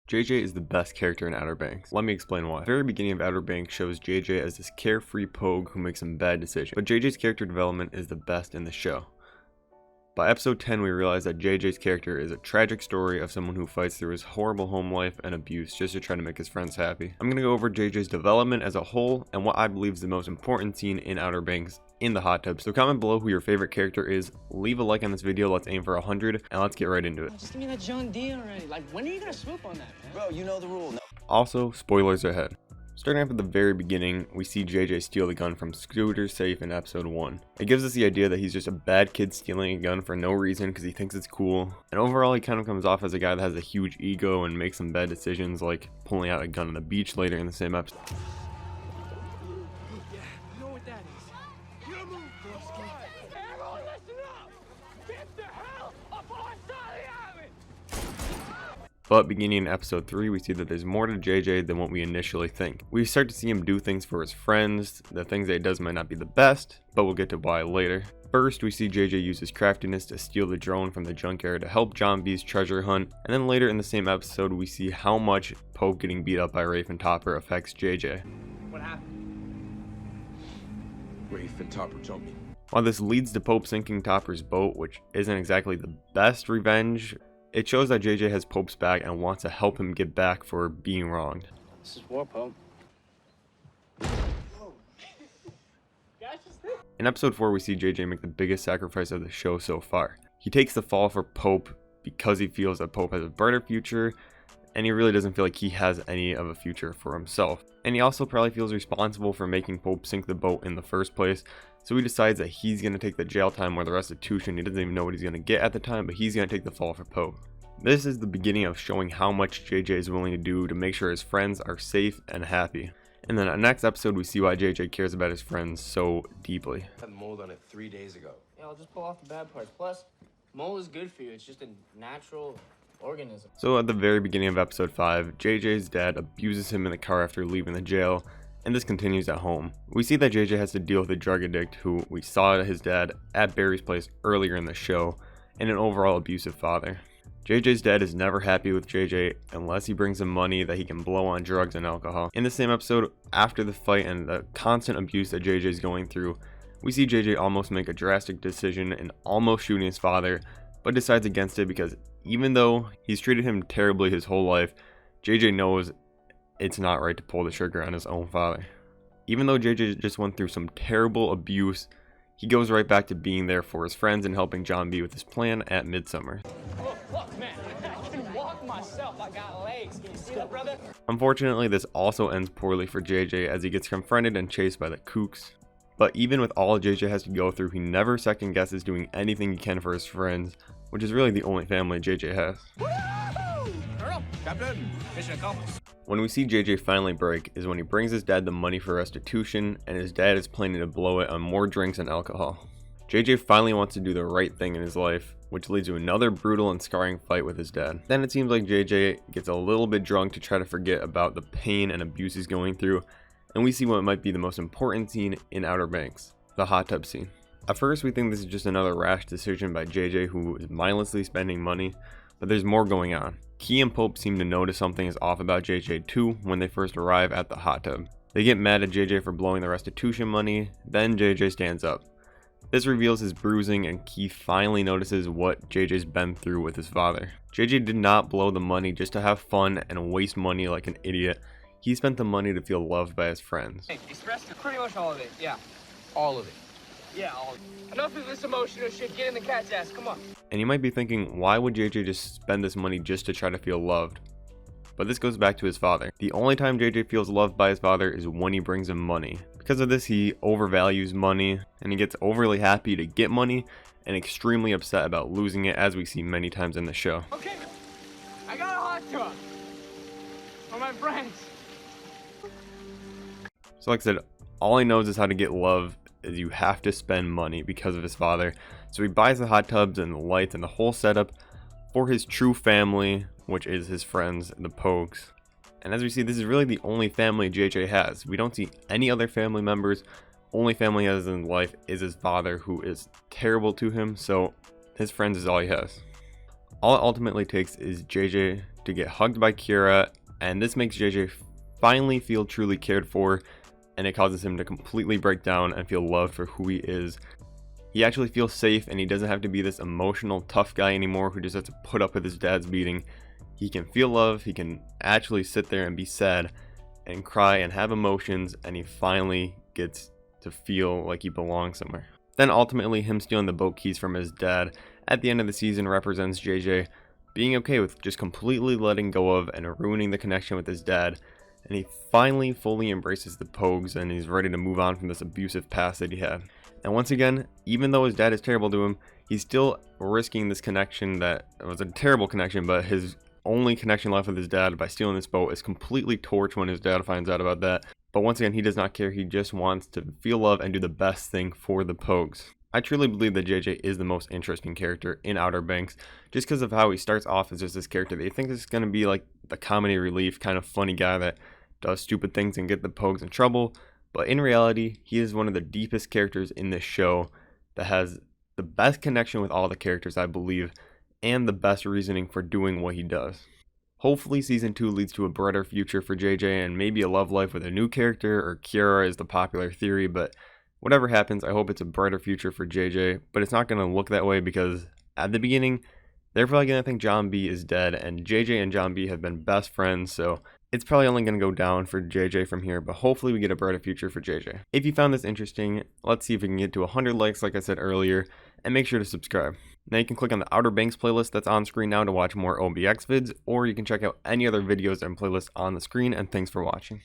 JJ is the best character in Outer Banks. Let me explain why. The very beginning of Outer Banks shows JJ as this carefree pogue who makes some bad decisions, but JJ's character development is the best in the show. By episode 10, we realize that JJ's character is a tragic story of someone who fights through his horrible home life and abuse just to try to make his friends happy. I'm going to go over JJ's development as a whole and what I believe is the most important scene in Outer Banks in the hot tub. So comment below who your favorite character is, leave a like on this video, let's aim for 100, and let's get right into it. Just give me that John D already. Like, when are you gonna swoop on that, man? Bro, you know the rule. No. Also, spoilers ahead. Starting off at the very beginning, we see JJ steal the gun from Scooter's safe in episode 1. It gives us the idea that he's just a bad kid stealing a gun for no reason because he thinks it's cool. And overall, he kind of comes off as a guy that has a huge ego and makes some bad decisions, like pulling out a gun on the beach later in the same episode. Yeah, you know what that is. You move, Broski. Everyone listen up! Get the hell up on side of the island! But beginning in episode 3, we see that there's more to JJ than what we initially think. We start to see him do things for his friends. The things that he does might not be the best, but we'll get to why later. First, we see JJ use his craftiness to steal the drone from the junkyard to help John B's treasure hunt. And then later in the same episode, we see how much Pope getting beat up by Rafe and Topper affects JJ. What happened? Rafe and Topper jumped me. While this leads to Pope sinking Topper's boat, which isn't exactly the best revenge, it shows that JJ has Pope's back and wants to help him get back for being wronged. This is war, Pope. In episode 4, we see JJ make the biggest sacrifice of the show so far. He takes the fall for Pope because he feels that Pope has a brighter future, and he really doesn't feel like he has any of a future for himself. And he also probably feels responsible for making Pope sink the boat in the first place, so he decides that he's going to take the jail time or the restitution. He doesn't even know what he's going to get at the time, but he's going to take the fall for Pope. This is the beginning of showing how much JJ is willing to do to make sure his friends are safe and happy. And then in the next episode, we see why JJ cares about his friends so deeply. I had mold on it 3 days ago. Yeah, I'll just pull off the bad parts. Plus, mold is good for you. It's just a natural organism. So at the very beginning of episode 5, JJ's dad abuses him in the car after leaving the jail, and this continues at home. We see that JJ has to deal with a drug addict who we saw his dad at Barry's place earlier in the show, and an overall abusive father. JJ's dad is never happy with JJ unless he brings him money that he can blow on drugs and alcohol. In the same episode, after the fight and the constant abuse that JJ is going through, we see JJ almost make a drastic decision and almost shooting his father, but decides against it because even though he's treated him terribly his whole life, JJ knows it's not right to pull the trigger on his own father. Even though JJ just went through some terrible abuse, he goes right back to being there for his friends and helping John B with his plan at Midsummer. Look, man, I can walk myself. I got legs. Can you see that, brother? Unfortunately, this also ends poorly for JJ as he gets confronted and chased by the kooks. But even with all JJ has to go through, he never second guesses doing anything he can for his friends, which is really the only family JJ has. Girl, Captain, mission accomplished. When we see JJ finally break is when he brings his dad the money for restitution, and his dad is planning to blow it on more drinks and alcohol. JJ finally wants to do the right thing in his life, which leads to another brutal and scarring fight with his dad. Then it seems like JJ gets a little bit drunk to try to forget about the pain and abuse he's going through, and we see what might be the most important scene in Outer Banks, the hot tub scene. At first we think this is just another rash decision by JJ who is mindlessly spending money, but there's more going on. He and Pope seem to notice something is off about JJ too when they first arrive at the hot tub. They get mad at JJ for blowing the restitution money, then JJ stands up. This reveals his bruising and Keith finally notices what JJ's been through with his father. JJ did not blow the money just to have fun and waste money like an idiot. He spent the money to feel loved by his friends. Hey, express pretty much all of it, yeah. All of it. Yeah, all of it. Enough of this emotional shit. Get in the cat's ass, come on. And you might be thinking, why would JJ just spend this money just to try to feel loved? But this goes back to his father. The only time JJ feels loved by his father is when he brings him money. Because of this, he overvalues money, and he gets overly happy to get money, and extremely upset about losing it, as we see many times in the show. Okay, I got a hot tub for my friends. So like I said, all he knows is how to get love is you have to spend money because of his father. So he buys the hot tubs and the lights and the whole setup for his true family, which is his friends, the Pogues. And as we see, this is really the only family JJ has. We don't see any other family members. Only family he has in life is his father, who is terrible to him, so his friends is all he has. All it ultimately takes is JJ to get hugged by Kira, and this makes JJ finally feel truly cared for, and it causes him to completely break down and feel loved for who he is. He actually feels safe, and he doesn't have to be this emotional tough guy anymore who just has to put up with his dad's beating. He can feel love, he can actually sit there and be sad and cry and have emotions, and he finally gets to feel like he belongs somewhere. Then ultimately, him stealing the boat keys from his dad at the end of the season represents JJ being okay with just completely letting go of and ruining the connection with his dad, and he finally fully embraces the Pogues, and he's ready to move on from this abusive past that he had. And once again, even though his dad is terrible to him, he's still risking this connection that was a terrible connection, but his only connection left with his dad by stealing this boat is completely torched when his dad finds out about that. But once again, he does not care. He just wants to feel love and do the best thing for the Pogues. I truly believe that JJ is the most interesting character in Outer Banks, just because of how he starts off as just this character that you think is going to be like the comedy relief kind of funny guy that does stupid things and get the Pogues in trouble. But in reality, he is one of the deepest characters in this show that has the best connection with all the characters, I believe, and the best reasoning for doing what he does. Hopefully season 2 leads to a brighter future for JJ and maybe a love life with a new character, or Kira is the popular theory, but whatever happens, I hope it's a brighter future for JJ, but it's not going to look that way because at the beginning, they're probably going to think John B is dead, and JJ and John B have been best friends, so it's probably only going to go down for JJ from here, but hopefully we get a brighter future for JJ. If you found this interesting, let's see if we can get to 100 likes like I said earlier, and make sure to subscribe. Now you can click on the Outer Banks playlist that's on screen now to watch more OBX vids, or you can check out any other videos and playlists on the screen, and thanks for watching.